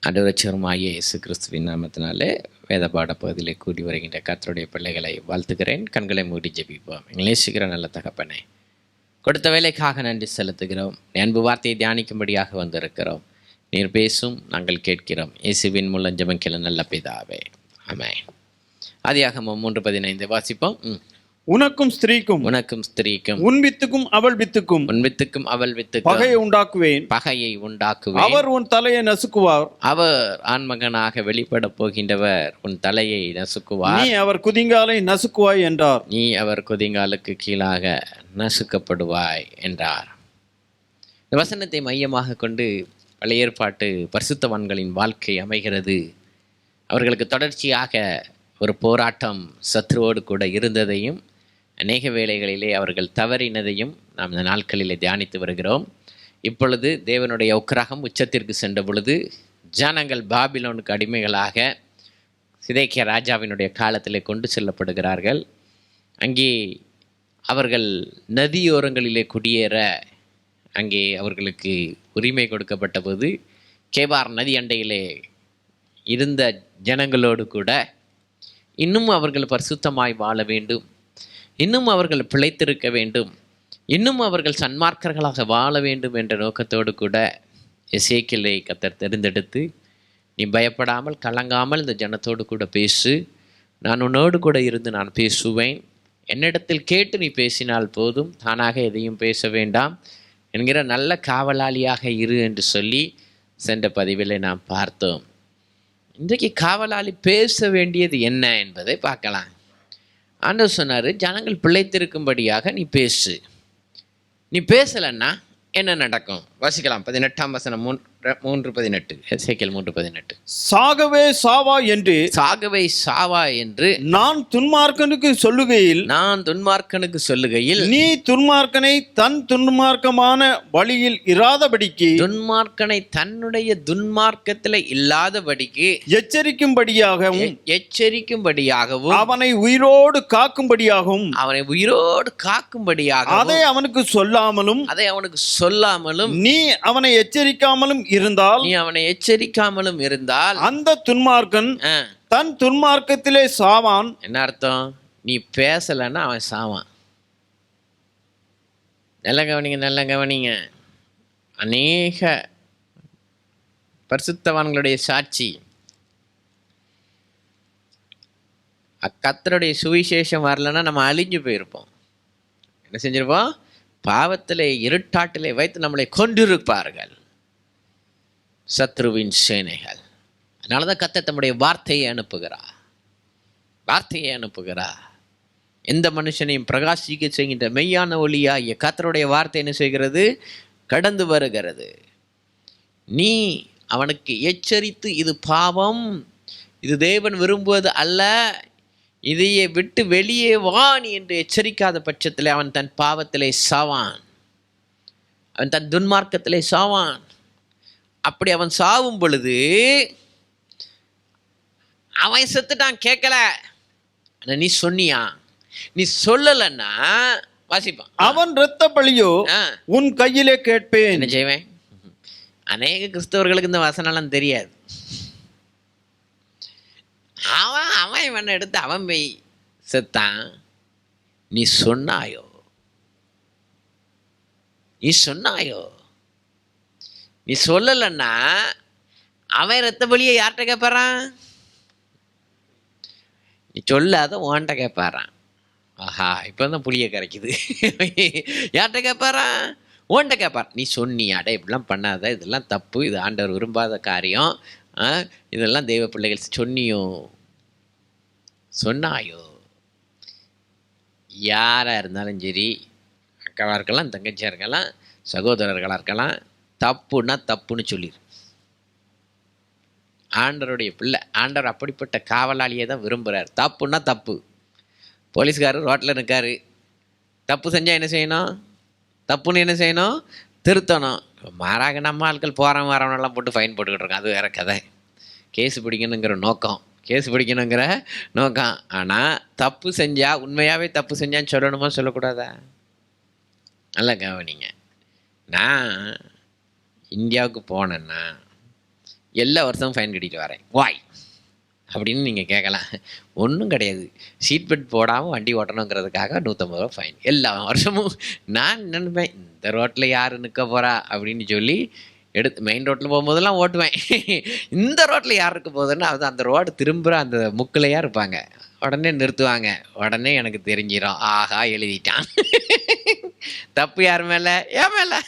ஆண்டவரட்சகருமாகிய இயேசு கிறிஸ்துவின் நாமத்தினாலே வேத பாட பகுதியிலே கூடி வருகின்ற கர்த்தருடைய பிள்ளைகளை வாழ்த்துகிறேன். கண்களை மூடி ஜெபிப்போம். நேசிக்கிற நல்ல தகப்பனே, கொடுத்த வேலைக்காக நன்றி செலுத்துகிறோம். அன்பு வார்த்தையை தியானிக்கும்படியாக வந்திருக்கிறோம். நீர் பேசும், நாங்கள் கேட்கிறோம். இயேசுவின் மூலம் ஜெபக்கிற நல்ல பிதாவே, ஆமென். ஆதியாகமம் 3:15 வாசிப்போம். உனக்கும் ஸ்திரீக்கும் உன் வித்துக்கும் அவள் வித்துக்கும் பகையை உண்டாக்குவேன். அவர் உன் தலையை நசுக்குவார். அவர் ஆண்மகனாக வெளிப்பட போகின்றவர் உன் தலையை நசுக்குவார். நீ அவர் குதிங்காலை நசுக்குவாய் என்றார். நீ அவர் குதிங்காலுக்கு கீழாக நசுக்கப்படுவாய் என்றார். இந்த வசனத்தை மையமாக கொண்டு பழைய ஏற்பாட்டு பரிசுத்தவான்களின் வாழ்க்கை அமைகிறது. அவர்களுக்கு தொடர்ச்சியாக ஒரு போராட்டம் சத்ருவோடு கூட இருந்ததையும், அநேக வேளைகளிலே அவர்கள் தவறினதையும் நாம் இந்த நாட்களிலே தியானித்து வருகிறோம். இப்பொழுது தேவனுடைய உக்கிரகம் உச்சத்திற்கு சென்ற பொழுது ஜனங்கள் பாபிலோனுக்கு அடிமைகளாக சிதேக்கியா ராஜாவினுடைய காலத்திலே கொண்டு செல்லப்படுகிறார்கள். அங்கே அவர்கள் நதியோரங்களிலே குடியேற அங்கே அவர்களுக்கு உரிமை கொடுக்கப்பட்ட போது கேபார் நதி அண்டையிலே இருந்த ஜனங்களோடு கூட இன்னும் அவர்கள் பரிசுத்தமாய் வாழ வேண்டும், இன்னும் அவர்கள் பிழைத்திருக்க வேண்டும், இன்னும் அவர்கள் சன்மார்க்கர்களாக வாழ வேண்டும் என்ற நோக்கத்தோடு கூட எசேக்கியேலை கர்த்தர் தெரிந்தெடுத்து, நீ பயப்படாமல் கலங்காமல் இந்த ஜனத்தோடு கூட பேசு, நான் உன்னோடு கூட இருந்து நான் பேசுவேன், என்னிடத்தில் கேட்டு நீ பேசினால் போதும், தானாக எதையும் பேச வேண்டாம் என்கிற நல்ல காவலாளியாக இரு என்று சொல்லி சென்ற பதிவிலே நாம் பார்த்தோம். இன்றைக்கு காவலாளி பேச வேண்டியது என்ன என்பதை பார்க்கலாம். ஆண்டவர் சொன்னார், ஜனங்கள் பிழைத்திருக்கும்படியாக நீ பேசு. நீ பேசலைன்னா என்ன நடக்கும்? வாசிக்கலாம். 18ஆம் வசனம் 3:18 எசேக்கியேல் 3:18. சாகவே சாவா என்று நான் துன்மார்க்கனுக்கு சொல்லுகையில் நீ துன்மார்க்கனை தன் துன்மார்க்கமான வழியில் இராதபடிக்கு, துன்மார்க்கனை தன்னுடைய துன்மார்க்கத்தில் இல்லாதபடிக்கு எச்சரிக்கும்படியாகவும் அவனை உயிரோடு காக்கும்படியாகவும் அதை அவனுக்கு சொல்லாமலும் நீ அவனை எச்சரிக்காமலும் இருந்தால் அந்த துன்மார்க்கன் தன் துன்மார்க்கத்திலே சாவான். என்ன அர்த்தம்? நீ பேசலன்னா அவன் சாவான். நல்ல கவனிங்க. அநேக பரிசுத்தவான்களுடைய சாட்சி, கர்த்தருடைய சுவிசேஷம் வரலன்னா நம்ம அழிஞ்சு போயிருப்போம். என்ன செஞ்சிருப்போம்? பாவத்திலே இருட்டாட்டிலே வைத்து நம்மளை கொண்டிருப்பார்கள் சத்ருவின் சேனைகள். அதனால தான் கர்த்தர் தம்முடைய வார்த்தையை அனுப்புகிறார். எந்த மனுஷனையும் பிரகாசிக்க செய்கின்ற மெய்யான ஒளியாகிய கர்த்தருடைய வார்த்தை என்ன செய்கிறது? கடந்து வருகிறது. நீ அவனுக்கு எச்சரித்து, இது பாவம், இது தேவன் விரும்புவது அல்ல, இதையே விட்டு வெளியே வா நீ என்று எச்சரிக்காத பட்சத்தில் அவன் தன் பாவத்திலே சாவான், அவன் தன் துன்மார்க்கத்திலே சாவான். அப்படி அவன் சாவும் பொழுது அவன் செத்துட்டான், கேட்கல. நீ சொன்னியா? நீ சொல்லலன்னா வாசிப்பான். அவன் இரத்த பழியோ உன் கையிலே கேட்பேன். என்ன செய்வேன்? அநேக கிறிஸ்தவர்களுக்கு இந்த வசனம்லாம் தெரியாது. அவன் இவனை எடுத்து அவன் போய் செத்தான், நீ சொன்னாயோ? நீ சொல்லலைன்னா அவன் இரத்த பலியை யார்கிட்ட கேட்பாரான்? நீ சொல்லாத உன்கிட்ட கேட்பாரான். ஆஹா, இப்போ தான் புளியை கரைக்குது. யார்கிட்ட கேட்பாரான்? உன்கிட்ட கேட்பார். நீ சொன்னியாட, இப்படிலாம் பண்ணாத, இதெல்லாம் தப்பு, இது ஆண்டவர் விரும்பாத காரியம், இதெல்லாம் தெய்வ பிள்ளைகள் சொன்னாயோ? யாராக இருந்தாலும் சரி, அக்காவாக இருக்கலாம், தங்கச்சியாக இருக்கலாம், சகோதரர்களாக இருக்கலாம், தப்புன்னா தப்புன்னு சொல்லிடு. ஆண்டவருடைய பிள்ளை, ஆண்டவர் அப்படிப்பட்ட காவலாளியை தான் விரும்புகிறார். தப்புன்னா தப்பு. போலீஸ்காரர் ரோட்டில் நிற்காரு, தப்பு செஞ்சால் என்ன செய்யணும்? தப்புன்னு என்ன செய்யணும்? திருத்தணும். மாறாக நம்ம ஆட்கள் வரவனெல்லாம் போட்டு ஃபைன் போட்டுக்கிட்டு இருக்கோம். அது வேற கதை. கேஸ் பிடிக்கணுங்கிற நோக்கம். ஆனால் தப்பு செஞ்சால், உண்மையாகவே தப்பு செஞ்சான்னு சொல்லணுமா சொல்லக்கூடாதா? நல்லா கவனிங்க. நான் இந்தியாவுக்கு போனேன்னா எல்லா வருஷமும் ஃபைன் கட்டிட்டு வரேன் வாய் அப்படின்னு நீங்கள் கேட்கலாம். ஒன்றும் கிடையாது. சீட் பெல்ட் போடாமல் வண்டி ஓட்டணுங்கிறதுக்காக 150 ரூபா ஃபைன் எல்லா வருஷமும். நான் நினைப்பேன் இந்த ரோட்டில் யார் நிற்க போகிறா அப்படின்னு சொல்லி எடுத்து மெயின் ரோட்டில் போகும்போதெல்லாம் ஓட்டுவேன். இந்த ரோட்டில் யார் இருக்க போகுதுன்னு அது அந்த ரோடு திரும்புகிற அந்த முக்கிலையாக இருப்பாங்க. உடனே நிறுத்துவாங்க. உடனே எனக்கு தெரிஞ்சிடும், ஆஹா எழுதிட்டான். தப்பு யார் மேலே? ஏன் மேலே.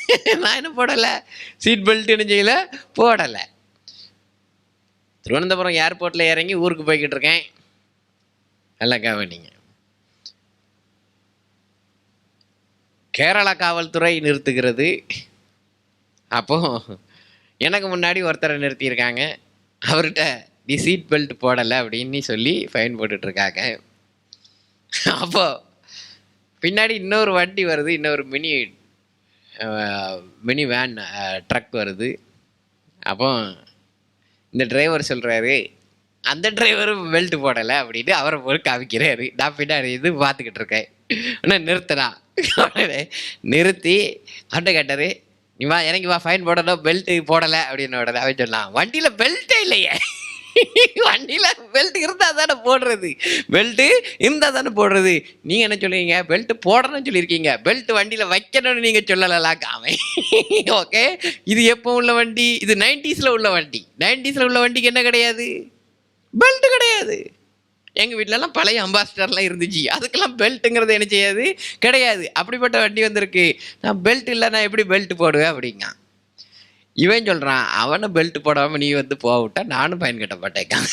நான் என்ன போடலை, சீட் பெல்ட் என்ன செய்யலை, போடலை. திருவனந்தபுரம் ஏர்போர்ட்டில் இறங்கி ஊருக்கு போய்கிட்டு இருக்கேன். நல்லா கவனிங்க. கேரளா காவல்துறை நிறுத்துகிறது. அப்போ எனக்கு முன்னாடி ஒருத்தரை நிறுத்தியிருக்காங்க. அவர்கிட்ட நீ சீட் பெல்ட் போடலை அப்படின்னு சொல்லி ஃபைன் போட்டுட்ருக்காங்க. அப்போ பின்னாடி இன்னொரு வண்டி வருது, இன்னொரு மினி வேன் ட்ரக் வருது. அப்போ இந்த டிரைவர் சொல்கிறாரு, அந்த டிரைவரும் பெல்ட் போடலை அப்படின்னு அவரை போய் காமிக்கிறாரு. நான் பின்னாடி இது பார்த்துக்கிட்டு இருக்கேன். ஆனால் நிறுத்தினா நிறுத்தி அவன்கிட்ட கேட்டார், நீ வா இறங்கி வா ஃபைன் போடணும், பெல்ட்டு போடலை அப்படின்னு உடனே அவன் சொன்னான், வண்டியில் பெல்ட்டே இல்லையே. வண்டியில் பெல்ட் இருந்தால் தானே போடுறது, பெல்ட்டு இருந்தால் தானே போடுறது. நீங்கள் என்ன சொல்லுவீங்க, பெல்ட்டு போடணும்னு சொல்லியிருக்கீங்க, பெல்ட் வண்டியில் வைக்கணும்னு நீங்கள் சொல்லலாம் காமை. ஓகே, இது எப்போ உள்ள வண்டி, இது 90s உள்ள வண்டி. 90s உள்ள வண்டிக்கு என்ன கிடையாது, பெல்ட் கிடையாது. எங்கள் வீட்டிலலாம் பழைய அம்பாசிடர்லாம் இருந்துச்சு, அதுக்கெல்லாம் பெல்ட்டுங்கிறது என்ன செய்யாது, கிடையாது. அப்படிப்பட்ட வண்டி வந்திருக்கு. நான் பெல்ட் இல்லை, நான் எப்படி பெல்ட் போடுவேன் அப்படிங்க. இவன் சொல்கிறான், அவனை பெல்ட் போடாமல் நீ வந்து போவிட்டா நானும் பயன் கட்ட மாட்டேக்கான்.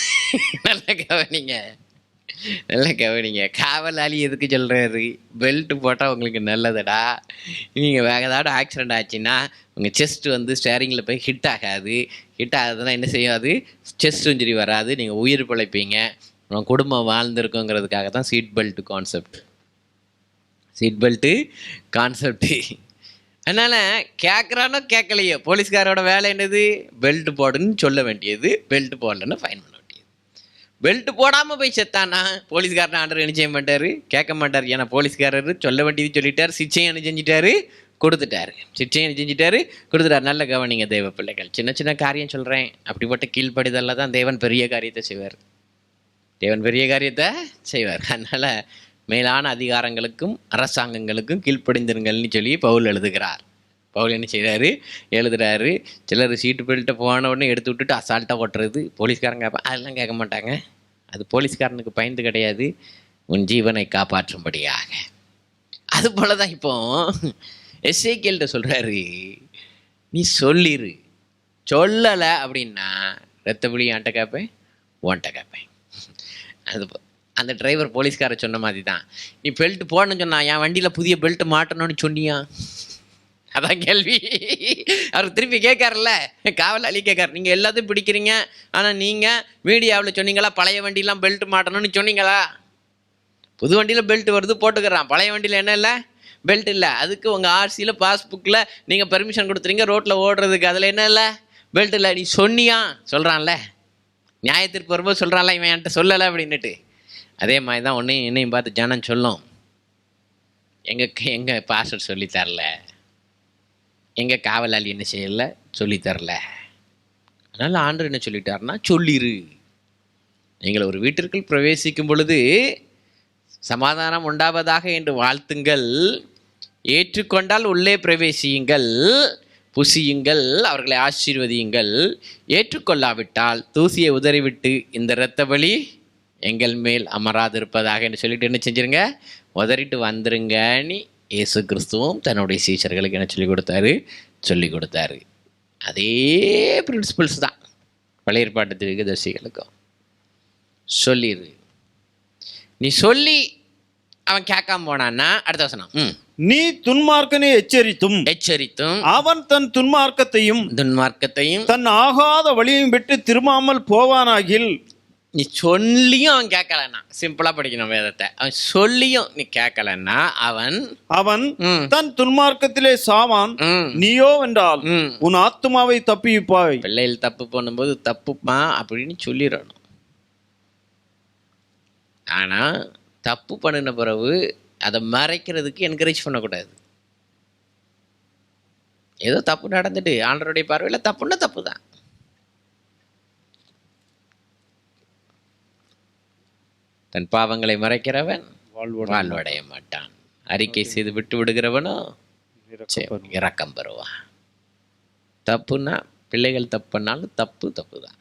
நல்லா கவனிங்க, நல்லா கவனிங்க. காவலாளி எதுக்கு சொல்கிறாரு, பெல்ட்டு போட்டால் உங்களுக்கு நல்லதுடா. நீங்கள் வேறு ஏதாவது ஆக்சிடெண்ட் ஆச்சுன்னா உங்கள் செஸ்ட் வந்து ஸ்டேரிங்கில் போய் ஹிட் ஆகாது. ஹிட் ஆகுதுன்னா என்ன செய்யாது, செஸ்ட் இன்ஜுரி வராது, நீங்கள் உயிர் பிழைப்பீங்க, உங்கள் குடும்பம் வாழ்ந்துருக்குங்கிறதுக்காக தான் seat belt concept. Seat belt concept. அதனால் கேட்குறானோ கேட்கலையோ, போலீஸ்காரோட வேலை என்னது, பெல்ட் போடுன்னு சொல்ல வேண்டியது, பெல்ட் போடலன்னு ஃபைன் பண்ண வேண்டியது. பெல்ட் போடாமல் போய் செத்தானா போலீஸ்காரனை ஆண்டர் என்ன செய்ய மாட்டார், கேட்க மாட்டார். ஏன்னா போலீஸ்காரர் சொல்ல வேண்டியது சொல்லிட்டார், சிச்சையும் என்ன செஞ்சிட்டாரு, கொடுத்துட்டாரு. சிச்சையும் என்ன செஞ்சிட்டாரு, கொடுத்துட்டார். நல்ல கவனிங்க தேவ பிள்ளைகள். சின்ன சின்ன காரியம் சொல்கிறேன், அப்படிப்பட்ட கீழ்ப்படிதல்ல தான் தேவன் பெரிய காரியத்தை செய்வார். தேவன் பெரிய காரியத்தை செய்வார். அதனால் மேலான அதிகாரங்களுக்கும் அரசாங்கங்களுக்கும் கீழ்ப்படிந்திருங்கள்னு சொல்லி பவுல் எழுதுகிறார். பவுல் என்ன செய்கிறாரு, எழுதுகிறாரு. சிலர் சீட்டு பெல்ட்டை போன உடனே எடுத்து விட்டுட்டு அசால்ட்டாக ஓட்டுறது. போலீஸ்காரங்க அதெல்லாம் கேட்க மாட்டாங்க. அது போலீஸ்காரனுக்கு பயந்து கிடையாது, உன் ஜீவனை காப்பாற்றும்படியாக. அதுபோல தான் இப்போ எசேக்கியேல்கிட்ட சொல்கிறாரு, நீ சொல்லிரு, சொல்லலை அப்படின்னா ரத்த புலி ஆன்ட்ட கேட்பேன், ஓன்ட்ட கேட்பேன். அது அந்த டிரைவர் போலீஸ்கார சொன்ன மாதிரி தான். நீ பெல்ட் போடணும்னு சொன்னா, என் வண்டியில் புதிய பெல்ட் மாட்டணும்னு சொன்னியா, அதான் கேள்வி. அவர் திருப்பி கேட்காருல்ல, காவலாளி கேட்காரு, நீங்கள் எல்லாத்தையும் பிடிக்கிறீங்க, ஆனால் நீங்கள் மீடியாவில் சொன்னீங்களா பழைய வண்டியெலாம் பெல்ட் மாட்டணும்னு சொன்னீங்களா? புது வண்டியில் பெல்ட் வருது போட்டுக்கிறான், பழைய வண்டியில் என்ன இல்லை, பெல்ட் இல்லை. அதுக்கு உங்கள் ஆர்சியில் பாஸ்புக்கில் நீங்கள் பெர்மிஷன் கொடுத்துறீங்க ரோட்டில் ஓடுறதுக்கு, அதில் என்ன இல்லை, பெல்ட் இல்லை. நீ சொன்னியா, சொல்கிறான்ல, நியாயத்திற்கு வரும்போது சொல்கிறான்ல, இவன் என்கிட்ட சொல்லலை அப்படின்னுட்டு. அதே மாதிரி தான் ஒன்றையும் என்னையும் பார்த்து ஜனம் சொல்லும், எங்கள் பாஸ்டர் சொல்லித்தரல, எங்கள் காவலாளி என்ன செய்யலை, சொல்லித்தரல. அதனால் ஆண்டவர் என்ன சொல்லிட்டாருன்னா, சொல்லிரு. நீங்கள் ஒரு வீட்டிற்குள் பிரவேசிக்கும் பொழுது சமாதானம் உண்டாவதாக என்று வாழ்த்துங்கள், ஏற்றுக்கொண்டால் உள்ளே பிரவேசியுங்கள், புசியுங்கள், அவர்களை ஆசீர்வதியுங்கள், ஏற்றுக்கொள்ளாவிட்டால் தூசியை உதறிவிட்டு இந்த இரத்த பலி எங்கள் மேல் அமராதிருப்பதாக என்று சொல்லிட்டு என்ன செஞ்சிருங்க, உதறிட்டு வந்துருங்கன்னு இயேசு கிறிஸ்துவும் தன்னுடைய சீஷர்களுக்கு என்ன சொல்லி கொடுத்தாரு. அதே பிரின்சிபல்ஸ் தான் பழைய ஏற்பாட்டு தீர்க்கதரிசிகளுக்கும். சொல்லிடு. நீ சொல்லி அவன் கேட்காம போனான்னா அடுத்த வசனம், நீ துன்மார்க்கனை எச்சரித்தும் அவன் தன் துன்மார்க்கத்தையும் தன் ஆகாத வழியையும் விட்டு திரும்பாமல் போவானாகில். நீ சொல்லியும் அவன் கேட்கலன்னா, சிம்பிளா படிக்கணும் வேதத்தை, அவன் சொல்லியும் நீ கேட்கலன்னா அவன் தன் துன்மார்க்கத்திலே சாவான், நீயோ என்றால் உன் ஆத்துமாவை தப்பிப்பாய். பிள்ளைகள் தப்பு பண்ணும்போது தப்புப்பா அப்படின்னு சொல்லிடணும். ஆனா தப்பு பண்ணின பிறகு அதை மறைக்கிறதுக்கு என்கரேஜ் பண்ணக்கூடாது. ஏதோ தப்பு நடந்துட்டு ஆண்டவருடைய பார்வையில் தப்புன்னா தப்பு தான். தன் பாவங்களை மறைக்கிறவன் வாழ்வடைய மாட்டான். அறிக்கை செய்து விட்டு விடுகிறவனோ இரக்கம் பெறுவான். தப்புன்னா பிள்ளைகள் தப்பு பண்ணாலும் தப்பு தான்.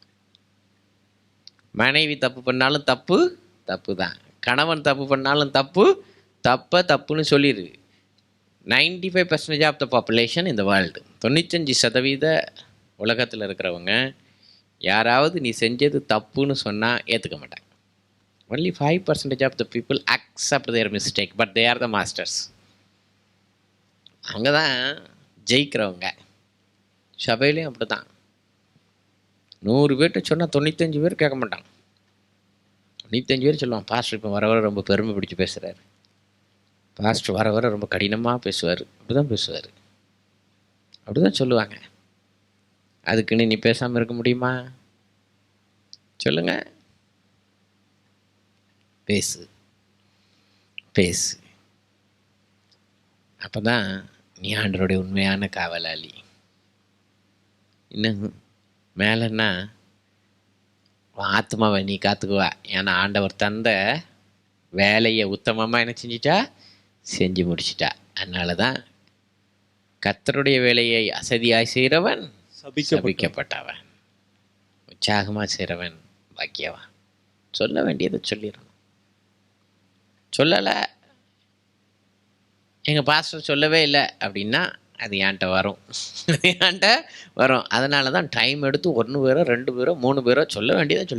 மனைவி தப்பு பண்ணாலும் தப்பு தான். கணவன் தப்பு பண்ணாலும் தப்புன்னு சொல்லிடு. 95% ஆஃப் த பாப்புலேஷன் இந்த வேர்ல்டு, 95% உலகத்தில் இருக்கிறவங்க யாராவது நீ செஞ்சது தப்புன்னு சொன்னால் ஏற்றுக்க மாட்டாங்க. Only 5% of the people accept their mistake, but they are the masters. அவங்க தான் ஜெயிக்கிறவங்க. சபையிலையும் அப்படி தான். 100 பேர்கிட்ட சொன்னால் 95 பேர் கேட்க மாட்டாங்க. 95 பேர் சொல்லுவான், பாஸ்டர் இப்போ வர ரொம்ப பெருமை பிடிச்சி பேசுகிறாரு, பாஸ்டர் வர ரொம்ப கடினமாக பேசுவார், அப்படி தான் பேசுவார், அப்படி தான் சொல்லுவாங்க. அதுக்குன்னு நீ பேசாமல் இருக்க முடியுமா? சொல்லுங்க. பேசு. அப்போ தான் நீ ஆண்டவருடைய உண்மையான காவலாளி. இன்னும் மேலேன்னா ஆத்மாவை நீ காத்துக்குவா. ஏன்னா ஆண்டவர் தந்த வேலையை உத்தமமாக என்ன செஞ்சு முடிச்சிட்டா. அதனால தான் கர்த்தருடைய வேலையை அசதியாய் செய்கிறவன் சபிக்கப்பட்டவன், உற்சாகமாக செய்கிறவன் பாக்கியவன். சொல்ல வேண்டியதை சொல்லிடணும். சொல்லலை, எங்கள் பாஸ்டர் சொல்லவே இல்லை அப்படின்னா அது என்கிட்ட வரும். அதனால தான் டைம் எடுத்து 1 பேரோ 2 பேரோ 3 பேரோ சொல்ல வேண்டியதை என்ன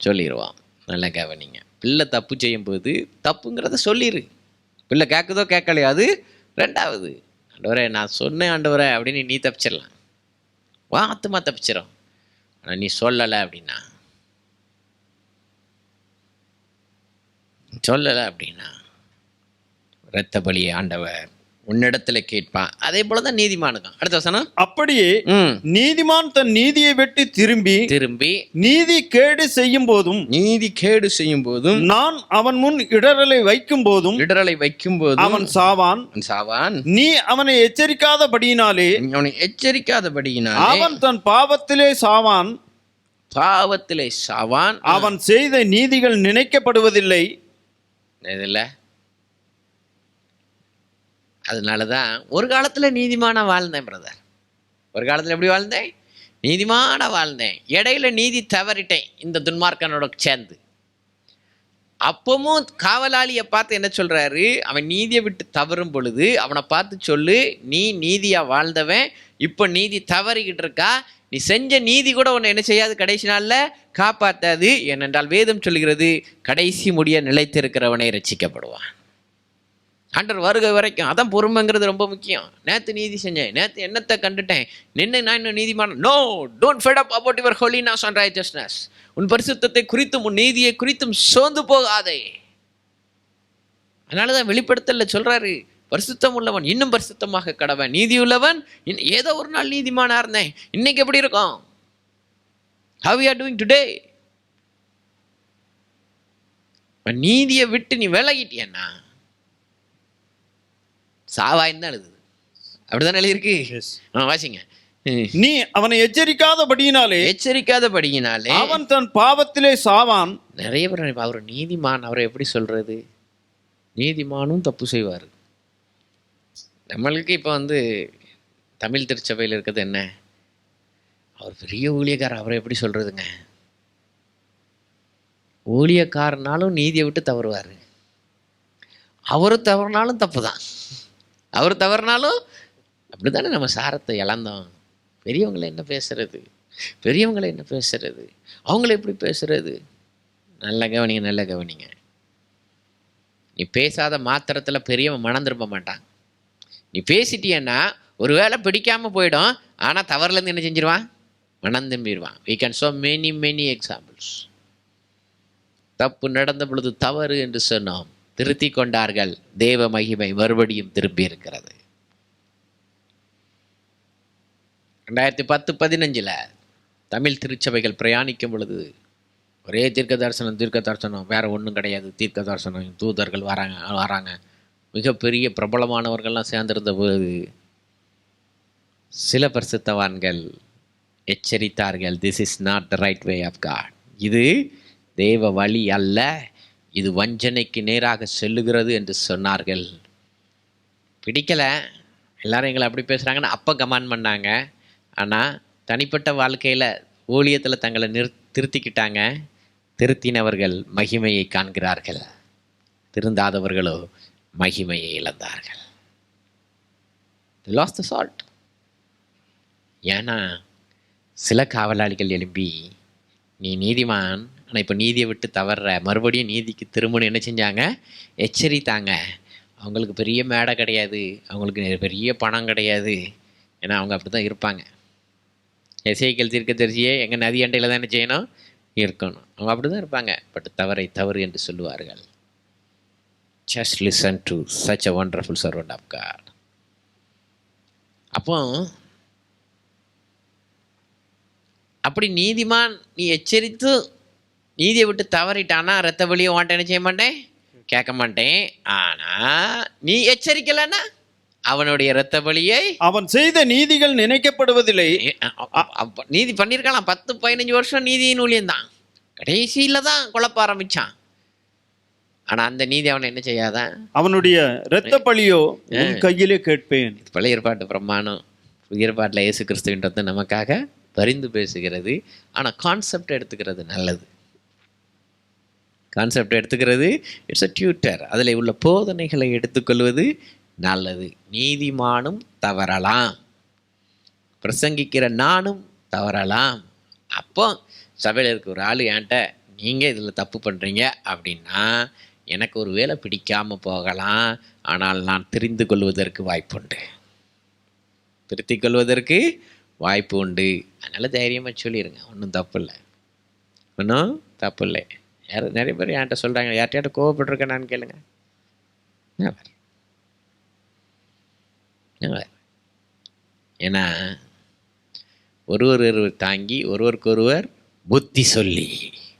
சொல்லிடுவோம். நல்லா கவனிங்க. பிள்ளை தப்பு செய்யும்போது தப்புங்கிறத சொல்லிடு. பிள்ளை கேட்குதோ கேட்கலையோ அது 2வது. ஆண்டவரே நான் சொன்னேன் ஆண்டவரே அப்படின்னு நீ தப்பிச்சிடலாம், ஆத்துமா தப்பிச்சிடும். ஆனால் நீ சொல்லலை அப்படின்னா இரத்த பலியை ஆண்டவர் உன்னிடத்துல கேட்பான். அதே போலதான் நீதிமானுக்கும். அடுத்த வசனம், அப்படியே நீதிமான் தன் நீதியை விட்டு திரும்பி நீதி கேடு செய்யும் போதும் நான் அவன் முன் இடரலை வைக்கும் போதும் அவன் சாவான். நீ அவனை எச்சரிக்காதபடியினாலே அவன் தன் பாவத்திலே சாவான். அவன் செய்த நீதிகள் நினைக்கப்படுவதில்லை. அதனால தான் ஒரு காலத்தில் நீதிமான வாழ்ந்தேன் பிரதர். ஒரு காலத்தில் எப்படி வாழ்ந்தேன்? நீதிமான வாழ்ந்தேன். இடையில நீதி தவறிட்டேன் இந்த துன்மார்க்கனோட சேர்ந்து. அப்பவும் காவலாளியை பார்த்து என்ன சொல்கிறாரு? அவன் நீதியை விட்டு தவறும் பொழுது அவனை பார்த்து சொல்லு, நீ நீதியாக வாழ்ந்தவன், இப்போ நீதி தவறிக்கிட்டு இருக்கா, நீ செஞ்ச நீதி கூட உன்னை என்ன செய்யாது, கடைசி நாளில் காப்பாற்றாது. ஏனென்றால் வேதம் சொல்கிறது, கடைசி முடிய நிலைத்திருக்கிறவனை ரட்சிக்கப்படுவான். ஆண்டவர் வருகை வரைக்கும். அதான் பொறுமைங்கிறது ரொம்ப முக்கியம். நேற்று நீதி செஞ்சேன், நேற்று என்னத்தை கண்டுட்டேன், நின்று நான் இன்னும் நீதிமான. No, don't fed up about your holiness and righteousness. உன் பரிசுத்தத்தை குறித்தும் உன் நீதியை குறித்தும் சோர்ந்து போகாதே. அதனால தான் வெளிப்படுத்தல சொல்றாரு, பரிசுத்தம் உள்ளவன் இன்னும் பரிசுத்தமாக கடவன், நீதி உள்ளவன். ஏதோ ஒரு நாள் நீதிமானா இருந்தேன், இன்னைக்கு எப்படி இருக்கும்? How we are doing today? நீதியை விட்டு நீ விலகிட்டியன்னா சாவாயின்னு தான் எழுதுது. அப்படிதான் எழுதியிருக்கு. வாசிங்க. நீ அவனை எச்சரிக்காதபடியினாலே அவன் தன் பாவத்திலே சாவான். நிறைய பேர் அவர் நீதிமான், அவரை எப்படி சொல்றது? நீதிமானும் தப்பு செய்வார். நம்மளுக்கு இப்போ தமிழ் திருச்சபையில் இருக்கிறது என்ன, அவர் பெரிய ஊழியக்காரர், அவரை எப்படி சொல்றதுங்க? ஊழியக்காரனாலும் நீதியை விட்டு தவறுவார். அவரு தவறுனாலும் தப்பு தான். அவர் தவறுனாலும் அப்படி தானே நம்ம சாரத்தை இழந்தோம். பெரியவங்களை என்ன பேசுறது, அவங்கள எப்படி பேசுறது? நல்ல கவனிங்க. நீ பேசாத மாத்திரத்தில் பெரியவன் மனம் திரும்ப மாட்டான். நீ பேசிட்டியன்னா ஒரு வேளை பிடிக்காம போயிடும், ஆனால் தவறுலேருந்து என்ன செஞ்சிருவான்? மனம் திரும்பிடுவான். we can show many examples. தப்பு நடந்த பொழுது தவறு என்று சொன்னோம், திருத்தி கொண்டார்கள், தேவ மகிமை மறுபடியும் திரும்பி இருக்கிறது. 2010-15 தமிழ் திருச்சபைகள் பிரயாணிக்கும் பொழுது ஒரே தீர்க்க தரிசனம், வேற ஒன்றும் கிடையாது. தீர்க்க தரிசனம், தூதர்கள் வராங்க. மிகப்பெரிய பிரபலமானவர்கள்லாம் சேர்ந்திருந்த போது சில பரிசுத்தவான்கள் எச்சரித்தார்கள், this is not the right way of God. இது தேவ வழி அல்ல, இது வஞ்சனைக்கு நேராக செல்லுகிறது என்று சொன்னார்கள். பிடிக்கல, எல்லாரும் எங்களை அப்படி பேசுகிறாங்கன்னு அப்போ கமெண்ட் பண்ணாங்க. ஆனால் தனிப்பட்ட வாழ்க்கையில் ஊழியத்தில் தங்களை திருத்திக்கிட்டாங்க. திருத்தினவர்கள் மகிமையை காண்கிறார்கள், திருந்தாதவர்களோ மகிமையை இழந்தார்கள். Lost the salt. ஏன்னா சில காவலாளிகள் எழும்பி, நீ நீதிமான், ஆனால் இப்போ நீதியை விட்டு தவறுற, மறுபடியும் நீதிக்கு திரும்பணும் என்ன செஞ்சாங்க? எச்சரித்தாங்க. அவங்களுக்கு பெரிய மேடை கிடையாது, அவங்களுக்கு பெரிய பணம் கிடையாது, ஏன்னா அவங்க அப்படி தான் இருப்பாங்க. எசேக்கியேல் தீர்க்கதரிசியே எங்கள் நதி அண்டையில் தான் என்ன செய்யணும்? இருக்கணும். அவங்க அப்படி தான் இருப்பாங்க. பட் தவறை தவறு என்று சொல்லுவார்கள். Just listen to such a wonderful servant of God. அப்போ அப்படி நீதிமான் நீ எச்சரித்து நீதியை விட்டு தவறிட்டானா ரத்த பலியை வாண்ட என்ன செய்ய மாட்டேன், கேட்க மாட்டேன். ஆனா நீ எச்சரிக்கலன்னா அவனுடைய இரத்த பலியை அவன் செய்த நீதிகள் நினைக்கப்படுவதில்லை. நீதி பண்ணியிருக்கலாம், 10-15 வருஷம் நீதியின் ஊழியம் தான், கடைசியில தான் குழப்ப ஆரம்பிச்சான். ஆனா அந்த நீதி அவனை என்ன செய்யாதான்? அவனுடைய இரத்த பலியோ உன் கையிலே கேட்பேன். பழைய ஏற்பாட்டு பிரமாணம், புதிய ஏற்பாட்டில் இயேசு கிறிஸ்துவின்றது நமக்காக பரிந்து பேசுகிறது. ஆனா கான்செப்ட் எடுத்துக்கிறது நல்லது. கான்செப்ட் எடுத்துக்கிறது இட்ஸ் அ டியூட்டர். அதில் உள்ள போதனைகளை எடுத்துக்கொள்வது நல்லது. நீதிமானும் தவறலாம், பிரசங்கிக்கிற நானும் தவறலாம். அப்போ சபையில் இருக்க ஒரு ஆள் என்கிட்ட நீங்கள் இதில் தப்பு பண்ணுறீங்க அப்படின்னா எனக்கு ஒரு வேலை பிடிக்காமல் போகலாம், ஆனால் நான் தெரிந்து கொள்வதற்கு வாய்ப்புண்டு, திருத்திக் கொள்வதற்கு வாய்ப்பு உண்டு. அதனால் தைரியமாக சொல்லிடுங்க, ஒன்றும் தப்பு இல்லை, ஒன்றும் தப்பு இல்லை. நிறைய பேர் என்கிட்ட சொல்கிறாங்க, யார்கிட்ட கோவப்பட்டிருக்கேன் நான் கேளுங்க. ஏன்னா ஒருவர் தாங்கி ஒருவருக்கொருவர் புத்தி சொல்லி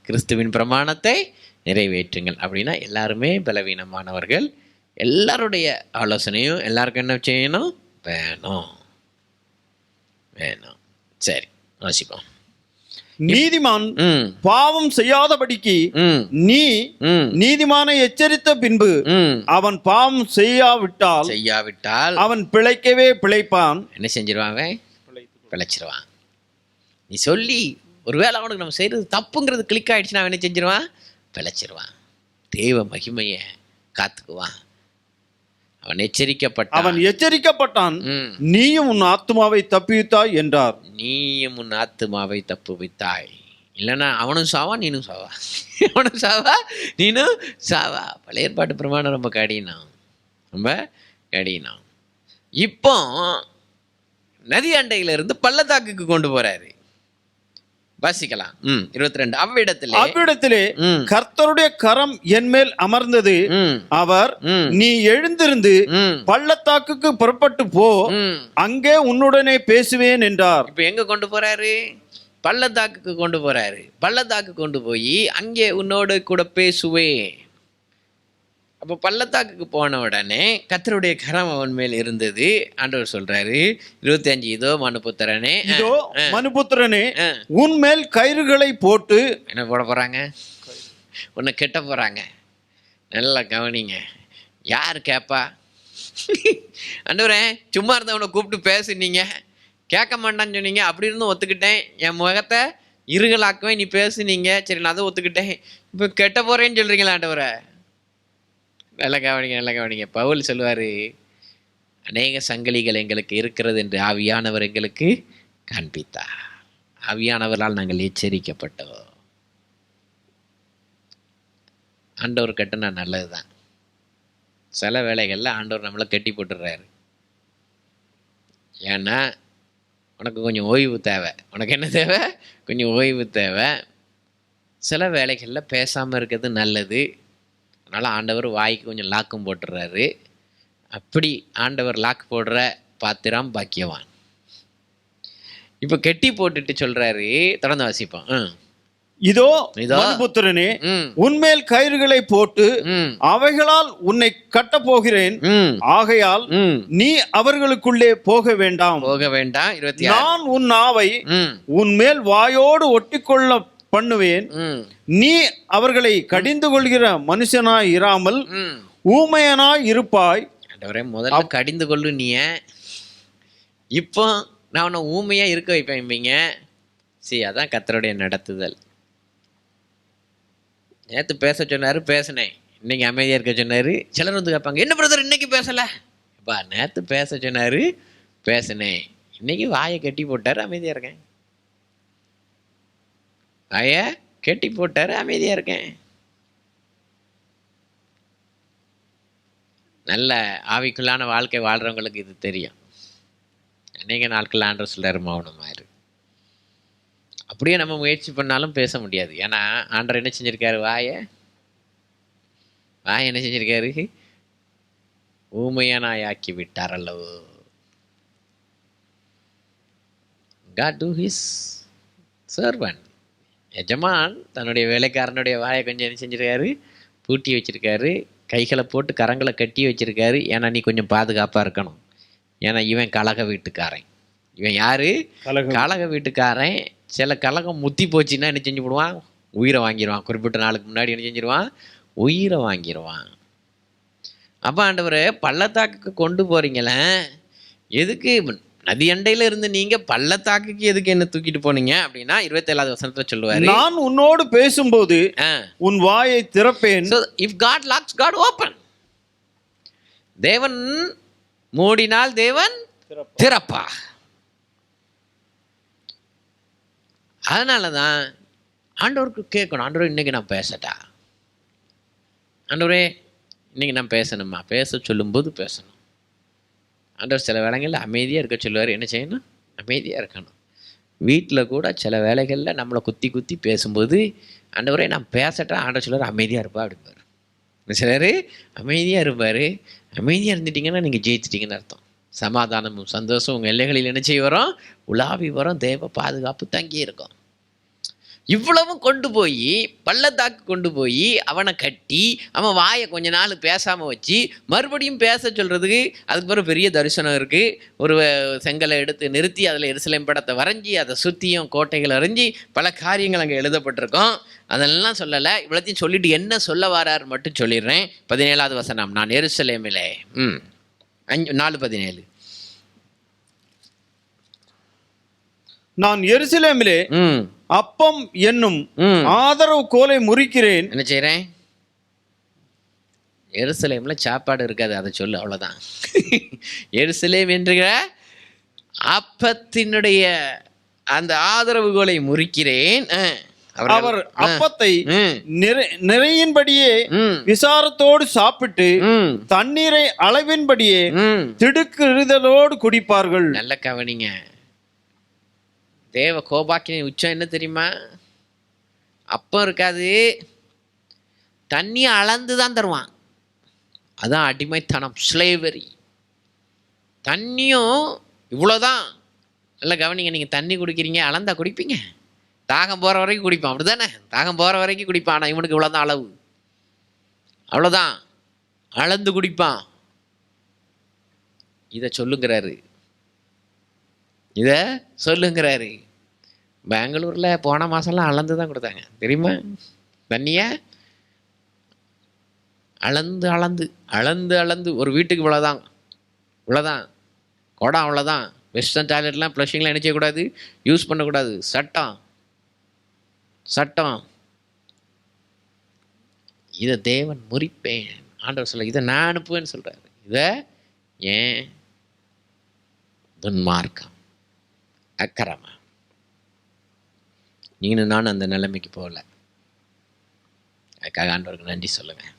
கிறிஸ்துவின் பிரமாணத்தை நிறைவேற்றுங்கள் அப்படின்னா எல்லாருமே பலவீனமானவர்கள். எல்லாருடைய ஆலோசனையும் எல்லாருக்கும் என்ன செய்யணும்? வேணும். சரி, வாசிப்போம். நீதிமான் பாவம் செய்யாதபடிக்கு நீ நீதிமானை எச்சரித்த பின்பு அவன் பாவம் செய்யாவிட்டால் அவன் பிழைக்கவே பிழைப்பான். என்ன செஞ்சிருவான்? பிழைச்சிருவான். நீ சொல்லி ஒருவேளை அவனுக்கு நம்ம செய்யறது தப்புங்கிறது கிளிக் ஆயிடுச்சுன்னா அவன் என்ன செஞ்சிருவான்? பிழைச்சிருவான். தேவ மகிமையை காத்துக்குவான். அவன் எச்சரிக்கப்பட்டான். நீயும் உன் ஆத்துமாவை தப்புவித்தாய் என்றார். நீயும் உன் ஆத்துமாவை தப்புவித்தாய். இல்லைன்னா அவனும் சாவா, நீனும் சாவா. அவனும் சாவா, நீனும் சாவா. பழைய ஏற்பாட்டு பிரமாணம் ரொம்ப கடினம், ரொம்ப கடினம். இப்போ நதி அண்டையிலிருந்து பள்ளத்தாக்குக்கு கொண்டு போறாரு. வாசிக்கலாம். 22. அவ்விடத்திலே கர்த்தருடைய கரம் என் மேல் அமர்ந்தது. அவர், நீ எழுந்திருந்து பள்ளத்தாக்குக்கு புறப்பட்டு போ, அங்கே உன்னுடனே பேசுவேன் என்றார். இப்ப எங்க கொண்டு போறாரு? பள்ளத்தாக்குக்கு கொண்டு போறாரு. பள்ளத்தாக்கு கொண்டு போய் அங்கே உன்னோடு கூட பேசுவேன். அப்போ பள்ளத்தாக்குக்கு போன உடனே கர்த்தருடைய கரம் அவன் மேல் இருந்தது. ஆண்டவர் சொல்றாரு 25, இதோ மனுபுத்திரனே உன் மேல் கயிறுகளை போட்டு என்ன போட போறாங்க? உன்னை கெட்ட போறாங்க. நல்லா கவனிங்க. யார் கேப்பா? ஆண்டவரே, சும்மா இருந்தவனை கூப்பிட்டு பேசுனீங்க, கேட்க மாட்டான்னு சொன்னீங்க, அப்படி இருந்தும் ஒத்துக்கிட்டேன். என் முகத்தை இருகலாக்குவேன், நீ பேசுனீங்க, சரி நான் அதை ஒத்துக்கிட்டேன். இப்போ கெட்ட போறேன்னு சொல்றீங்களா ஆண்டவரை? நல்ல கவனிங்க. பவுல் சொல்லுவார், அநேக சங்கிலிகள் எங்களுக்கு இருக்கிறது என்று ஆவியானவர் எங்களுக்கு காண்பித்தார். ஆவியானவரால் நாங்கள் எச்சரிக்கப்பட்டோம். ஆண்டவர் கட்டினா நல்லது தான். சில வேளைகளில் ஆண்டவர் நம்மளை கட்டி போட்டுடுறாரு. ஏன்னா உனக்கு கொஞ்சம் ஓய்வு தேவை. உனக்கு என்ன தேவை? கொஞ்சம் ஓய்வு தேவை. சில வேளைகளில் பேசாமல் இருக்கிறது நல்லது. அதனால் ஆண்டவர் வாய்க்கு கொஞ்சம் லாக்கும் போட்டுடுறாரு. அப்படி ஆண்டவர் லாக் போடுற பாத்திரம் பாக்கியவான். இப்போ கெட்டி போட்டுட்டு சொல்றாரு, தொடர்ந்து வாசிப்போம். இதோ மனுபுத்திரனே, உன்மேல் கயிறுகளை போட்டு அவைகளால் உன்னை கட்ட போகிறேன். ஆகையால் நீ அவர்களுக்குள்ளே போக வேண்டாம். 26. நான் உன் நாவை உன்மேல் வாயோடு ஒட்டிக்கொள்ள பண்ணுவேன். ம் நீ அவர்களை கடிந்து கொள்கிற மனுஷனாய் இராமல் ம் ஊமையனாய் இருப்பாய். ஆண்டவரே, முதல்ல கடிந்து கொள்ளு நீ. இப்போ நான் உன்னை ஊமையா இருக்க வைப்பேன்பீங்க. அதான் கர்த்தருடைய நடத்துதல். நேற்று பேச சொன்னாரு, பேசினேன். இன்னைக்கு அமைதியா இருக்க சொன்னாரு. சிலர் வந்து கேட்பாங்க, என்ன பிரதர் இன்னைக்கு பேசல? அப்பா, நேற்று பேச சொன்னாரு, பேசினேன். இன்னைக்கு வாயை கட்டி போட்டாரு, அமைதியா இருக்கேன். வாயை கட்டி போட்டாரு, அமைதியா இருக்கேன். நல்ல ஆவிக்குள்ளான வாழ்க்கை வாழ்றவங்களுக்கு இது தெரியும். அநேக நாட்கள் ஆண்டவர் சொல்றாரு, மௌனமாயிரு. அப்படியே நம்ம முயற்சி பண்ணாலும் பேச முடியாது. ஏன்னா ஆண்டவர் என்ன செஞ்சிருக்காரு? வாயை என்ன செஞ்சிருக்காரு? ஊமையனாயாக்கி விட்டார் அல்லவோ. God do his servant. எஜமான் தன்னுடைய வேலைக்காரனுடைய வாயை கொஞ்சம் என்ன செஞ்சிருக்காரு? பூட்டி வச்சிருக்காரு. கைகளை போட்டு கரங்களை கட்டி வச்சிருக்காரு. ஏன்னா நீ கொஞ்சம் பாதுகாப்பாக இருக்கணும். ஏன்னா இவன் கலக வீட்டுக்காரன். இவன் யாரு? கலக வீட்டுக்காரன். சில கலகம் முத்தி போச்சுன்னா என்ன செஞ்சு விடுவான்? உயிரை வாங்கிடுவான். குறிப்பிட்ட நாளுக்கு முன்னாடி என்ன செஞ்சிருவான்? உயிரை வாங்கிடுவான். அப்போ ஆண்டவரே, பள்ளத்தாக்குக்கு கொண்டு போறீங்களே, எதுக்கு? நதி அண்டையில இருந்து நீங்க பள்ளத்தாக்குக்கு எதுக்கு என்ன தூக்கிட்டு போனீங்க அப்படின்னா 27வது வசனத்துல சொல்லுவாரு, நான் உன்னோடு பேசும்போது உன் வாயை திறப்பேன். So if God locks, God open. தேவன் மூடினால் தேவன் திறப்பா. அதனாலதான் ஆண்டவருக்கு கேட்கணும், ஆண்டவரே இன்னைக்கு நான் பேசட்டா? ஆண்டவரே இன்னைக்கு நான் பேசணுமா? பேச சொல்லும்போது பேசணும். ஆண்டவர் சில வேலைகளில் அமைதியாக இருக்க சொல்லுவார். என்ன செய்யணும்? அமைதியாக இருக்கணும். வீட்டில் கூட சில வேலைகளில் நம்மளை குத்தி குத்தி பேசும்போது, ஆண்டவரே நான் பேசட்டா? ஆண்டவர் சொல்லுவார், அமைதியாக இருப்பா அப்படிம்பார். சிலர் அமைதியாக இருப்பார். அமைதியாக இருந்துட்டிங்கன்னா நீங்கள் ஜெயிச்சிட்டிங்கன்னு அர்த்தம். சமாதானமும் சந்தோஷம் உங்கள் எல்லைகளில் என்ன செய்ய வரும்? உலாவி வரும். தேவ பாதுகாப்பு தங்கி இருக்கும். இவ்வளவும் கொண்டு போய் பள்ளத்தாக்கு கொண்டு போய் அவனை கட்டி அவன் வாயை கொஞ்ச நாள் பேசாமல் வச்சு மறுபடியும் பேச சொல்கிறதுக்கு அதுக்கு பிறகு பெரிய தரிசனம் இருக்குது. ஒரு செங்கலை எடுத்து நிறுத்தி அதில் எருசலேம் படத்தை வரைஞ்சி அதை சுற்றியும் கோட்டைகளை வரைஞ்சி பல காரியங்கள் அங்கே எழுதப்பட்டிருக்கோம். அதெல்லாம் சொல்லலை. இவ்வளோத்தையும் சொல்லிட்டு என்ன சொல்ல வரார் மட்டும் சொல்லிடுறேன். 17வது வசனம். நான் எருசலேமிலே 4:17. நான் எருசலேமிலே அப்பம் என்னும் ஆதரவு கோலை முறிக்கிறேன். என்ன செய்றேன்? எருசலேம்ல சாப்பாடு இருக்காது, அதை சொல்லு, அவ்வளவுதான். எருசலேம் என்கிற அப்பத்தினுடைய அந்த ஆதரவு கோலை முறிக்கிறேன். அவர் அப்பத்தை நிறையின்படியே விசாரத்தோடு சாப்பிட்டு தண்ணீரை அளவின்படியே திடுக்குறுதலோடு குடிப்பார்கள். நல்ல கவனிங்க. தேவ கோபாக்கின உச்சம் என்ன தெரியுமா? அப்பம் இருக்காது, தண்ணி அளந்து தான் தருவான். அதான் அடிமைத்தனம், ஸ்லேவரி. தண்ணியும் இவ்வளோதான். நல்லா கவனிங்க. நீங்கள் தண்ணி குடிக்கிறீங்க, அளந்தா குடிப்பீங்க? தாகம் போகிற வரைக்கும் குடிப்பான், அப்படி தானே? தாகம் போகிற வரைக்கும் குடிப்பான். ஆனால் இவனுக்கு இவ்வளோதான் அளவு, அவ்வளோதான், அளந்து குடிப்பான். இதை சொல்லுங்கிறாரு, இதை சொல்லுங்கிறாரு. பெங்களூரில் போன மாதம்லாம் அளந்து தான் கொடுத்தாங்க, தெரியுமா? தண்ணியை அளந்து அளந்து அளந்து அளந்து ஒரு வீட்டுக்கு இவ்வளோதான், இவ்வளோதான் குடம், அவ்வளோதான். வெஸ்டர்ன் டாய்லெட்லாம் ஃப்ளஷிங்லாம் என்ன செய்யக்கூடாது, யூஸ் பண்ணக்கூடாது. சட்டம் சட்டம். இதை தேவன் முறிப்பேன் ஆண்டவர் சொல்ல, இதை நான் அனுப்புவேன்னு சொல்கிறாரு. இதை ஏன்? துன்மார்க்கம், அக்கிரமம். நீங்களும் நானும் அந்த நிலைமைக்கு போகல. அதுக்காக ஆண்டவருக்கு நன்றி சொல்லுவேன்.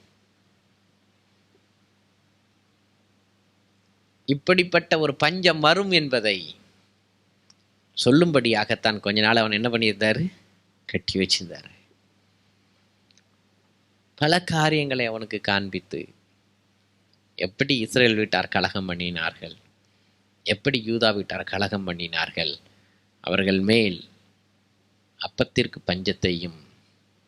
இப்படிப்பட்ட ஒரு பஞ்சம் வரும் என்பதை சொல்லும்படியாகத்தான் கொஞ்ச நாள் அவன் என்ன பண்ணியிருந்தாரு, கட்டி வச்சிருந்தாரு. பல காரியங்களை அவனுக்கு காண்பித்து, எப்படி இஸ்ரேல் வீட்டார் கலகம் பண்ணினார்கள், எப்படி யூதா வீட்டார் கலகம் பண்ணினார்கள், அவர்கள் மேல் அப்பத்திற்கு பஞ்சத்தையும்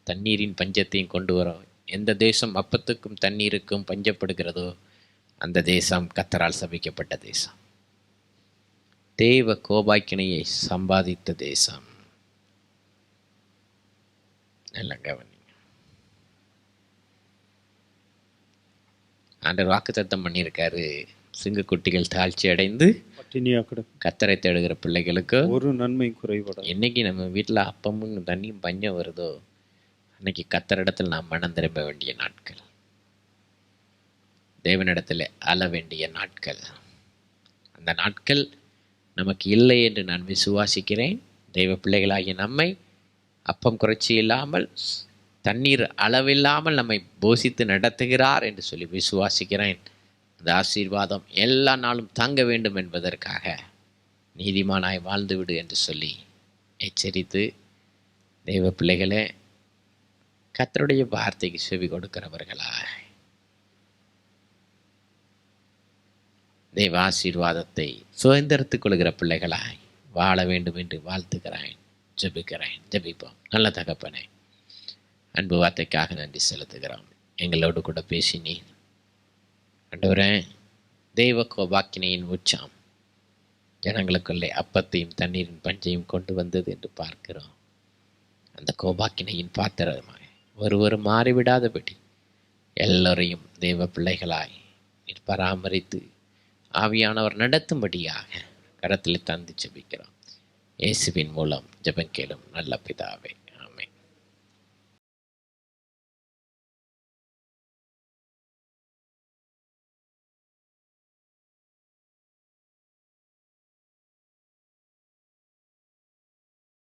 தண்ணீரின் பஞ்சத்தையும் கொண்டு வரும். எந்த தேசம் அப்பத்துக்கும் தண்ணீருக்கும் பஞ்சப்படுகிறதோ அந்த தேசம் கர்த்தரால் சபிக்கப்பட்ட தேசம், தேவ கோபாக்கினையை சம்பாதித்த தேசம். நல்லா கவனிங்க. ஆண்டவர் வாக்குத்தத்தம் பண்ணியிருக்காரு, சிங்கக்குட்டிகள் தாழ்ச்சி அடைந்து பட்டினியா கிடக்கும் கத்தரை தேடுகிற பிள்ளைகளுக்கு ஒரு நன்மை குறைபட. என்னைக்கு நம்ம வீட்டில் அப்பமும் தண்ணியும் பஞ்சம் வருதோ அன்னைக்கு கத்தரிடத்தில் நாம் மனம் திரும்ப வேண்டிய நாட்கள், தேவனிடத்தில் அழ வேண்டிய நாட்கள். அந்த நாட்கள் நமக்கு இல்லை என்று நான் விசுவாசிக்கிறேன். தெய்வ பிள்ளைகளாகிய நம்மை அப்பம் குறைச்சி இல்லாமல் தண்ணீர் அளவில்லாமல் நம்மை போஷித்து நடத்துகிறார் என்று சொல்லி விசுவாசிக்கிறேன். அந்த ஆசீர்வாதம் எல்லா நாளும் தங்க வேண்டும் என்பதற்காக நீதிமானாய் வாழ்ந்துவிடு என்று சொல்லி எச்சரித்து, தெய்வ பிள்ளைகளே, கர்த்தருடைய வார்த்தைக்கு செவி கொடுக்கிறவர்களாய் தெய்வ ஆசீர்வாதத்தை சுதந்திரத்துக் கொள்கிற பிள்ளைகளாய் வாழ வேண்டும் என்று வாழ்த்துகிறேன், ஜெபிக்கிறேன். ஜெபிப்போம். நல்ல தகப்பனே, அன்பு வார்த்தைக்காக நன்றி செலுத்துகிறோம். எங்களோடு கூட பேசினீர் ஆண்டவரே. தெய்வ கோபாக்கினையின் உச்சம் ஜனங்களுக்குள்ளே அப்பத்தையும் தண்ணீரின் பஞ்சையும் கொண்டு வந்தது என்று பார்க்கிறோம். அந்த கோபாக்கினையின் பாத்திரமாக ஒருவரும் மாறிவிடாதபடி எல்லோரையும் தெய்வ பிள்ளைகளாய் நீர் பராமரித்து ஆவியானவர் நடத்தும்படியாக கரத்தில் தந்து ஜெபிக்கிறோம். இயேசுவின் மூலம் ஜெபம் கேளும் நல்ல பிதாவே.